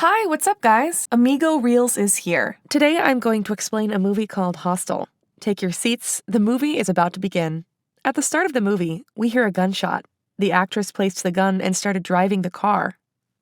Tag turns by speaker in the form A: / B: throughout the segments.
A: Hi, what's up, guys? Amigo Reels is here. Today I'm going to explain a movie called Hostel. Take your seats, the movie is about to begin. At the start of the movie, we hear a gunshot. The actress placed the gun and started driving the car.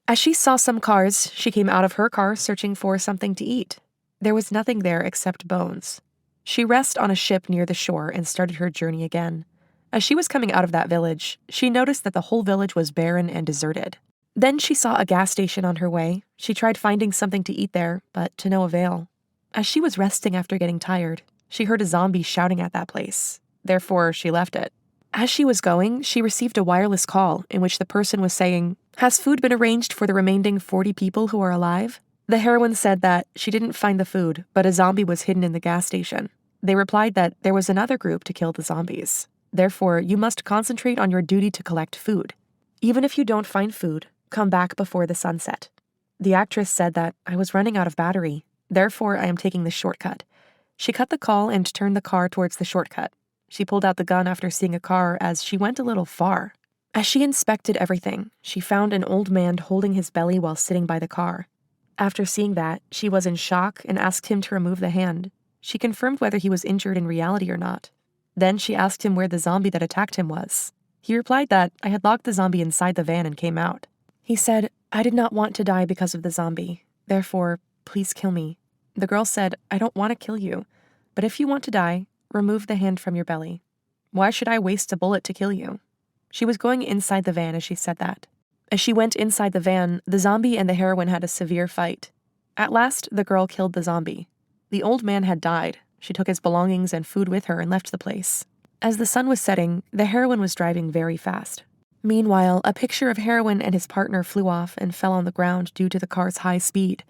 A: As she saw some cars, she came out of her car searching for something to eat. There was nothing there except bones. She rested on a ship near the shore and started her journey again. As she was coming out of that village, she noticed that the whole village was barren and deserted. Then she saw a gas station on her way. She tried finding something to eat there, but to no avail. As she was resting after getting tired, she heard a zombie shouting at that place. Therefore, she left it. As she was going, she received a wireless call in which the person was saying, "Has food been arranged for the remaining 40 people who are alive?" The heroine said that she didn't find the food, but a zombie was hidden in the gas station. They replied that there was another group to kill the zombies. Therefore, you must concentrate on your duty to collect food. Even if you don't find food, come back before the sunset. The actress said that I was running out of battery. Therefore, I am taking the shortcut. She cut the call and turned the car towards the shortcut. She pulled out the gun after seeing a car as she went a little far. As she inspected everything, she found an old man holding his belly while sitting by the car. After seeing that, she was in shock and asked him to remove the hand. She confirmed whether he was injured in reality or not. Then she asked him where the zombie that attacked him was. He replied that I had locked the zombie inside the van and came out. He said, "I did not want to die because of the zombie. Therefore, please kill me." The girl said, "I don't want to kill you, but if you want to die, remove the hand from your belly. Why should I waste a bullet to kill you?" She was going inside the van as she said that. As she went inside the van, the zombie and the heroine had a severe fight. At last, the girl killed the zombie. The old man had died. She took his belongings and food with her and left the place. As the sun was setting, the heroine was driving very fast. Meanwhile, a picture of heroine and his partner flew off and fell on the ground due to the car's high speed.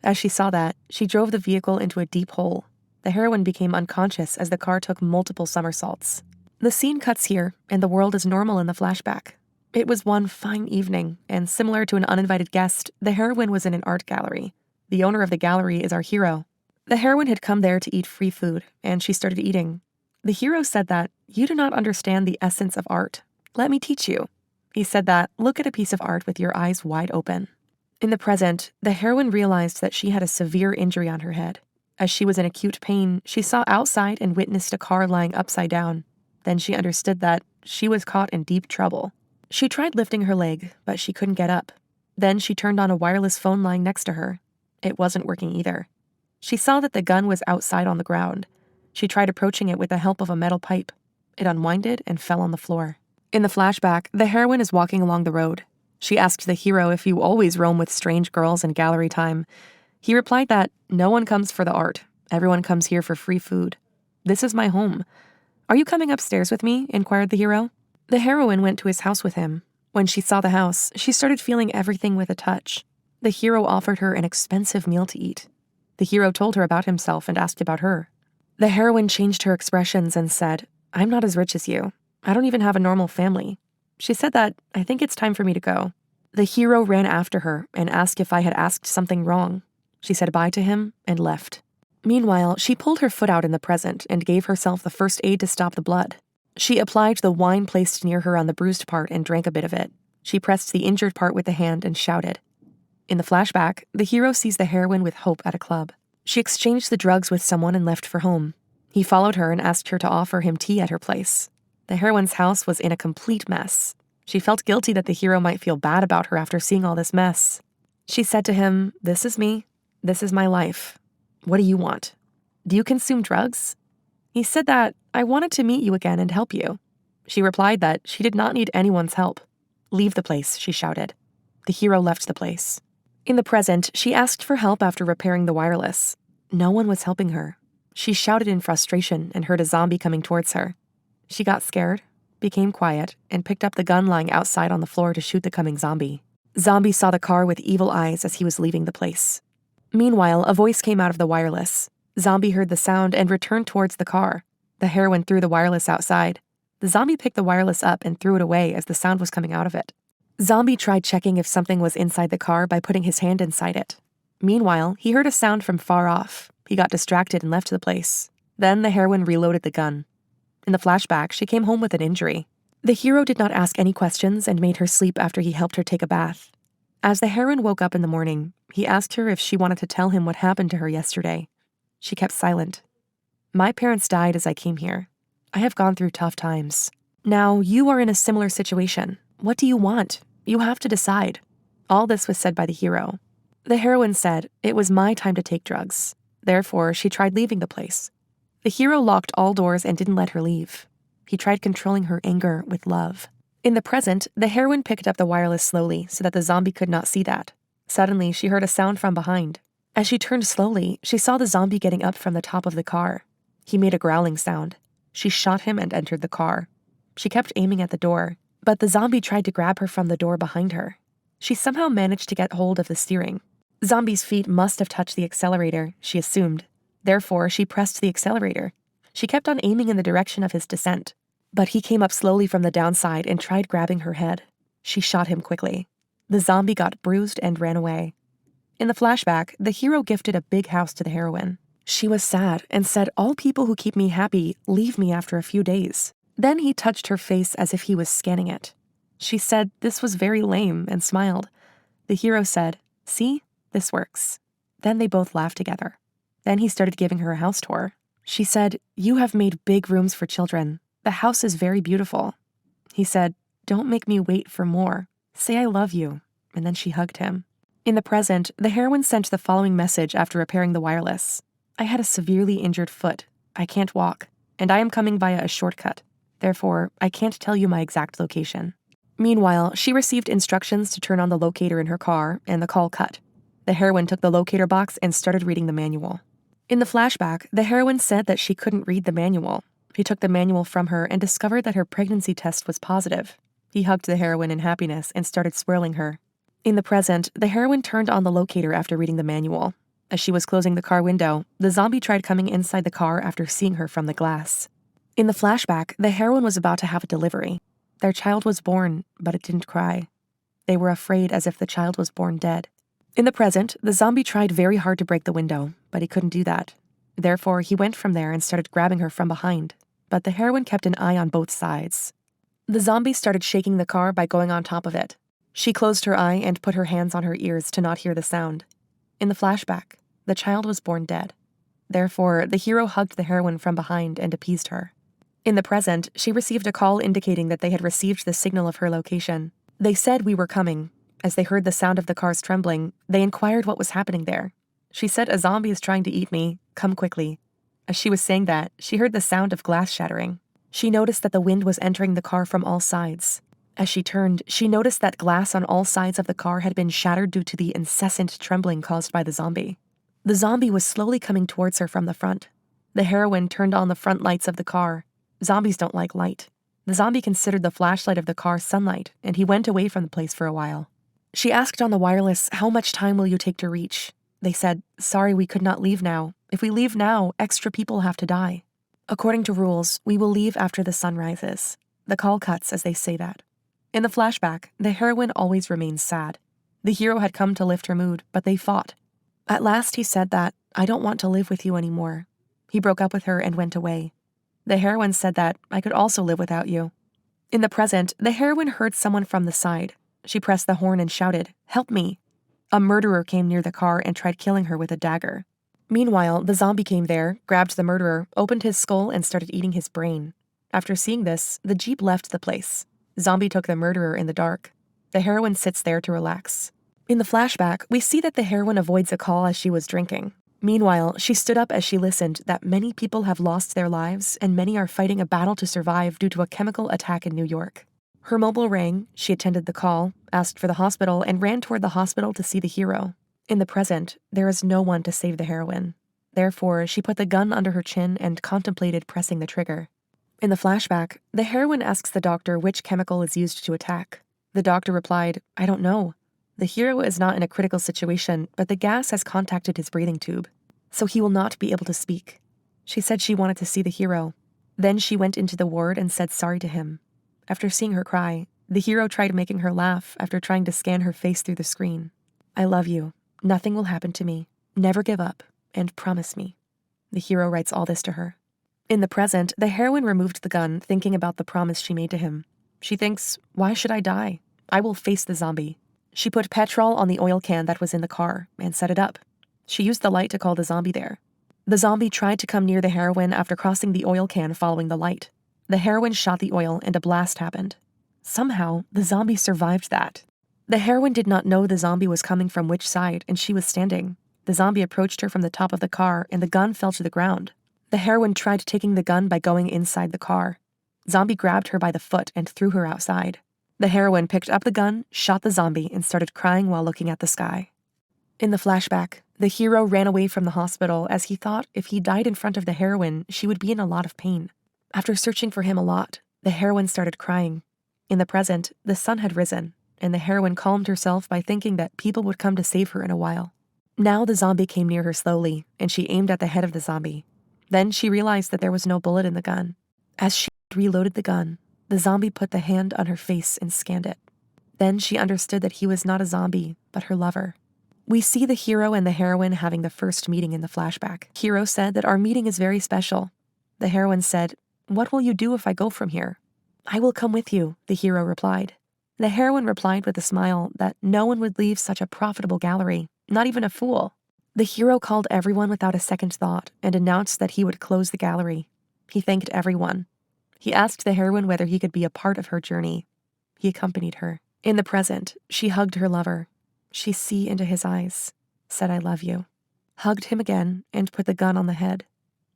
A: As she saw that, she drove the vehicle into a deep hole. The heroine became unconscious as the car took multiple somersaults. The scene cuts here, and the world is normal in the flashback. It was one fine evening, and similar to an uninvited guest, the heroine was in an art gallery. The owner of the gallery is our hero. The heroine had come there to eat free food, and she started eating. The hero said that, "You do not understand the essence of art. Let me teach you." He said that, "Look at a piece of art with your eyes wide open." In the present, the heroine realized that she had a severe injury on her head. As she was in acute pain, she saw outside and witnessed a car lying upside down. Then she understood that she was caught in deep trouble. She tried lifting her leg, but she couldn't get up. Then she turned on a wireless phone lying next to her. It wasn't working either. She saw that the gun was outside on the ground. She tried approaching it with the help of a metal pipe. It unwinded and fell on the floor. In the flashback, the heroine is walking along the road. She asked the hero if you always roam with strange girls in gallery time. He replied that no one comes for the art. Everyone comes here for free food. "This is my home. Are you coming upstairs with me?" inquired the hero. The heroine went to his house with him. When she saw the house, she started feeling everything with a touch. The hero offered her an expensive meal to eat. The hero told her about himself and asked about her. The heroine changed her expressions and said, "I'm not as rich as you. I don't even have a normal family." She said that, "I think it's time for me to go." The hero ran after her and asked if I had asked something wrong. She said bye to him and left. Meanwhile, she pulled her foot out in the present and gave herself the first aid to stop the blood. She applied the wine placed near her on the bruised part and drank a bit of it. She pressed the injured part with the hand and shouted. In the flashback, the hero sees the heroine with Hope at a club. She exchanged the drugs with someone and left for home. He followed her and asked her to offer him tea at her place. The heroine's house was in a complete mess. She felt guilty that the hero might feel bad about her after seeing all this mess. She said to him, "This is me. This is my life. What do you want? Do you consume drugs?" He said that, "I wanted to meet you again and help you." She replied that she did not need anyone's help. "Leave the place," she shouted. The hero left the place. In the present, she asked for help after repairing the wireless. No one was helping her. She shouted in frustration and heard a zombie coming towards her. She got scared, became quiet, and picked up the gun lying outside on the floor to shoot the coming zombie. Zombie saw the car with evil eyes as he was leaving the place. Meanwhile, a voice came out of the wireless. Zombie heard the sound and returned towards the car. The heroine threw the wireless outside. The zombie picked the wireless up and threw it away as the sound was coming out of it. Zombie tried checking if something was inside the car by putting his hand inside it. Meanwhile, he heard a sound from far off. He got distracted and left the place. Then the heroine reloaded the gun. In the flashback, she came home with an injury. The hero did not ask any questions and made her sleep after he helped her take a bath. As the heroine woke up in the morning, He asked her if she wanted to tell him what happened to her yesterday. She kept silent. My parents died as I came here. I have gone through tough times. Now you are in a similar situation. What do you want? You have to decide. All this was said by the hero. The heroine said it was my time to take drugs. Therefore, she tried leaving the place. The hero locked all doors and didn't let her leave. He tried controlling her anger with love. In the present, the heroine picked up the wireless slowly so that the zombie could not see that. Suddenly, she heard a sound from behind. As she turned slowly, she saw the zombie getting up from the top of the car. He made a growling sound. She shot him and entered the car. She kept aiming at the door, but the zombie tried to grab her from the door behind her. She somehow managed to get hold of the steering. Zombie's feet must have touched the accelerator, she assumed. Therefore, she pressed the accelerator. She kept on aiming in the direction of his descent. But he came up slowly from the downside and tried grabbing her head. She shot him quickly. The zombie got bruised and ran away. In the flashback, the hero gifted a big house to the heroine. She was sad and said, "All people who keep me happy leave me after a few days." Then he touched her face as if he was scanning it. She said this was very lame and smiled. The hero said, "See, this works." Then they both laughed together. Then he started giving her a house tour. She said, "You have made big rooms for children. The house is very beautiful." He said, "Don't make me wait for more. Say I love you." And then she hugged him. In the present, the heroine sent the following message after repairing the wireless. "I had a severely injured foot. I can't walk, and I am coming via a shortcut. Therefore, I can't tell you my exact location." Meanwhile, she received instructions to turn on the locator in her car, and the call cut. The heroine took the locator box and started reading the manual. In the flashback, the heroine said that she couldn't read the manual. He took the manual from her and discovered that her pregnancy test was positive. He hugged the heroine in happiness and started swirling her. In the present, the heroine turned on the locator after reading the manual. As she was closing the car window, the zombie tried coming inside the car after seeing her from the glass. In the flashback, the heroine was about to have a delivery. Their child was born, but it didn't cry. They were afraid as if the child was born dead. In the present, the zombie tried very hard to break the window, but he couldn't do that. Therefore, he went from there and started grabbing her from behind, but the heroine kept an eye on both sides. The zombie started shaking the car by going on top of it. She closed her eye and put her hands on her ears to not hear the sound. In the flashback, the child was born dead. Therefore, the hero hugged the heroine from behind and appeased her. In the present, she received a call indicating that they had received the signal of her location. They said we were coming. As they heard the sound of the cars trembling, they inquired what was happening there. She said, "A zombie is trying to eat me. Come quickly." As she was saying that, she heard the sound of glass shattering. She noticed that the wind was entering the car from all sides. As she turned, she noticed that glass on all sides of the car had been shattered due to the incessant trembling caused by the zombie. The zombie was slowly coming towards her from the front. The heroine turned on the front lights of the car. Zombies don't like light. The zombie considered the flashlight of the car sunlight, and he went away from the place for a while. She asked on the wireless, "How much time will you take to reach?" They said, "Sorry, we could not leave now. If we leave now, extra people have to die. According to rules, we will leave after the sun rises." The call cuts as they say that. In the flashback, the heroine always remains sad. The hero had come to lift her mood, but they fought. At last he said that, "I don't want to live with you anymore." He broke up with her and went away. The heroine said that, "I could also live without you." In the present, the heroine heard someone from the side. She pressed the horn and shouted, "Help me." A murderer came near the car and tried killing her with a dagger. Meanwhile, the zombie came there, grabbed the murderer, opened his skull, and started eating his brain. After seeing this, the jeep left the place. Zombie took the murderer in the dark. The heroine sits there to relax. In the flashback, we see that the heroine avoids a call as she was drinking. Meanwhile, she stood up as she listened that many people have lost their lives and many are fighting a battle to survive due to a chemical attack in New York. Her mobile rang, she attended the call, asked for the hospital, and ran toward the hospital to see the hero. In the present, there is no one to save the heroine. Therefore, she put the gun under her chin and contemplated pressing the trigger. In the flashback, the heroine asks the doctor which chemical is used to attack. The doctor replied, "I don't know." The hero is not in a critical situation, but the gas has contacted his breathing tube, so he will not be able to speak. She said she wanted to see the hero. Then she went into the ward and said sorry to him. After seeing her cry, the hero tried making her laugh after trying to scan her face through the screen. "I love you. Nothing will happen to me. Never give up, and promise me." The hero writes all this to her. In the present, the heroine removed the gun, thinking about the promise she made to him. She thinks, "Why should I die? I will face the zombie." She put petrol on the oil can that was in the car and set it up. She used the light to call the zombie there. The zombie tried to come near the heroine after crossing the oil can following the light. The heroine shot the oil and a blast happened. Somehow, the zombie survived that. The heroine did not know the zombie was coming from which side, and she was standing. The zombie approached her from the top of the car, and the gun fell to the ground. The heroine tried taking the gun by going inside the car. Zombie grabbed her by the foot and threw her outside. The heroine picked up the gun, shot the zombie, and started crying while looking at the sky. In the flashback, the hero ran away from the hospital as he thought if he died in front of the heroine, she would be in a lot of pain. After searching for him a lot, the heroine started crying. In the present, the sun had risen, and the heroine calmed herself by thinking that people would come to save her in a while. Now the zombie came near her slowly, and she aimed at the head of the zombie. Then she realized that there was no bullet in the gun. As she reloaded the gun, the zombie put the hand on her face and scanned it. Then she understood that he was not a zombie, but her lover. We see the hero and the heroine having the first meeting in the flashback. Hero said that our meeting is very special. The heroine said, "What will you do if I go from here?" "I will come with you," the hero replied. The heroine replied with a smile that no one would leave such a profitable gallery, not even a fool. The hero called everyone without a second thought and announced that he would close the gallery. He thanked everyone. He asked the heroine whether he could be a part of her journey. He accompanied her. In the present, she hugged her lover. She see into his eyes, said "I love you," hugged him again, and put the gun on the head.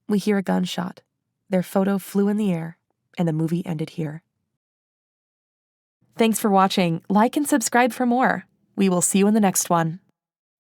A: We hear a gunshot. Their photo flew in the air, and the movie ended here. Thanks for watching. Like and subscribe for more. We will see you in the next one.